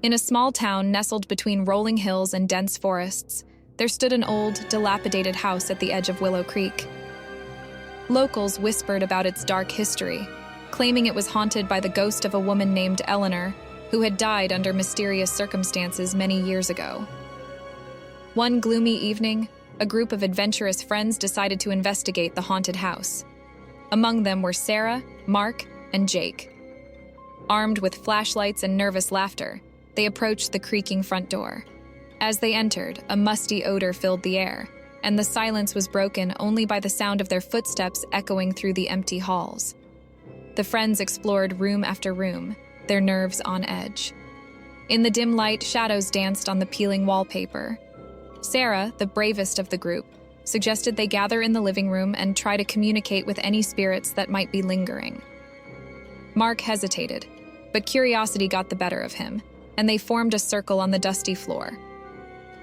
In a small town nestled between rolling hills and dense forests, there stood an old, dilapidated house at the edge of Willow Creek. Locals whispered about its dark history, claiming it was haunted by the ghost of a woman named Eleanor, who had died under mysterious circumstances many years ago. One gloomy evening, a group of adventurous friends decided to investigate the haunted house. Among them were Sarah, Mark, and Jake. Armed with flashlights and nervous laughter, they approached the creaking front door. As they entered, a musty odor filled the air, and the silence was broken only by the sound of their footsteps echoing through the empty halls. The friends explored room after room, their nerves on edge. In the dim light, shadows danced on the peeling wallpaper. Sarah, the bravest of the group, suggested they gather in the living room and try to communicate with any spirits that might be lingering. Mark hesitated, but curiosity got the better of him, and they formed a circle on the dusty floor.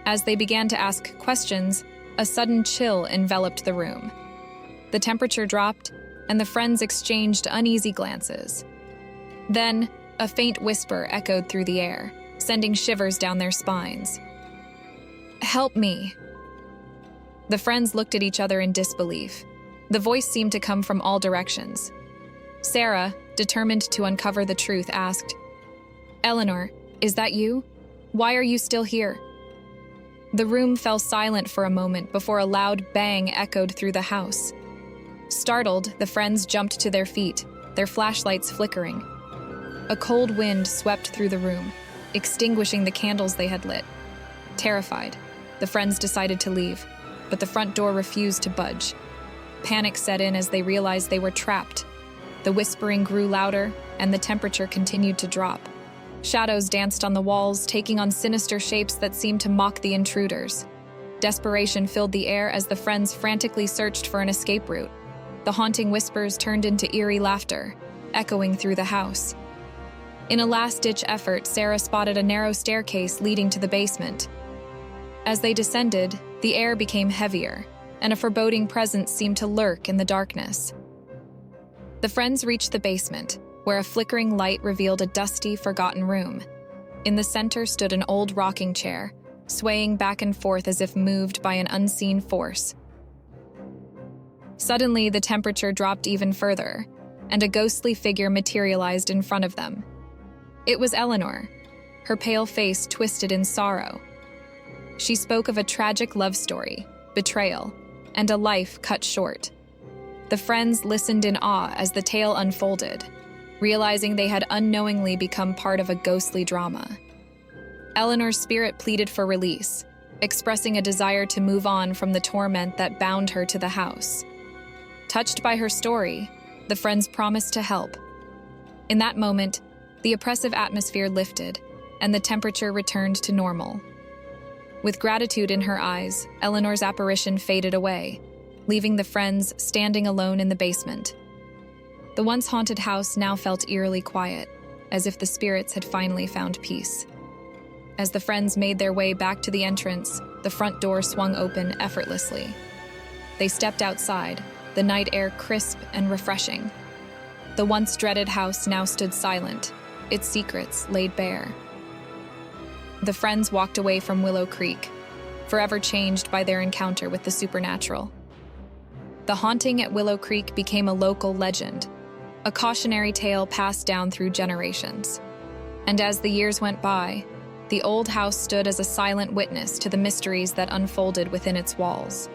As they began to ask questions, a sudden chill enveloped the room. The temperature dropped, and the friends exchanged uneasy glances. Then, a faint whisper echoed through the air, sending shivers down their spines. "Help me." The friends looked at each other in disbelief. The voice seemed to come from all directions. Sarah, determined to uncover the truth, asked, "Eleanor, is that you? Why are you still here?" The room fell silent for a moment before a loud bang echoed through the house. Startled, the friends jumped to their feet, their flashlights flickering. A cold wind swept through the room, extinguishing the candles they had lit. Terrified, the friends decided to leave, but the front door refused to budge. Panic set in as they realized they were trapped. The whispering grew louder, and the temperature continued to drop. Shadows danced on the walls, taking on sinister shapes that seemed to mock the intruders. Desperation filled the air as the friends frantically searched for an escape route. The haunting whispers turned into eerie laughter, echoing through the house. In a last-ditch effort, Sarah spotted a narrow staircase leading to the basement. As they descended, the air became heavier, and a foreboding presence seemed to lurk in the darkness. The friends reached the basement, where a flickering light revealed a dusty, forgotten room. In the center stood an old rocking chair, swaying back and forth as if moved by an unseen force. Suddenly, the temperature dropped even further, and a ghostly figure materialized in front of them. It was Eleanor, her pale face twisted in sorrow. She spoke of a tragic love story, betrayal, and a life cut short. The friends listened in awe as the tale unfolded, realizing they had unknowingly become part of a ghostly drama. Eleanor's spirit pleaded for release, expressing a desire to move on from the torment that bound her to the house. Touched by her story, the friends promised to help. In that moment, the oppressive atmosphere lifted, and the temperature returned to normal. With gratitude in her eyes, Eleanor's apparition faded away, leaving the friends standing alone in the basement. The once haunted house now felt eerily quiet, as if the spirits had finally found peace. As the friends made their way back to the entrance, the front door swung open effortlessly. They stepped outside, the night air crisp and refreshing. The once dreaded house now stood silent, its secrets laid bare. The friends walked away from Willow Creek, forever changed by their encounter with the supernatural. The haunting at Willow Creek became a local legend, a cautionary tale passed down through generations. And as the years went by, the old house stood as a silent witness to the mysteries that unfolded within its walls.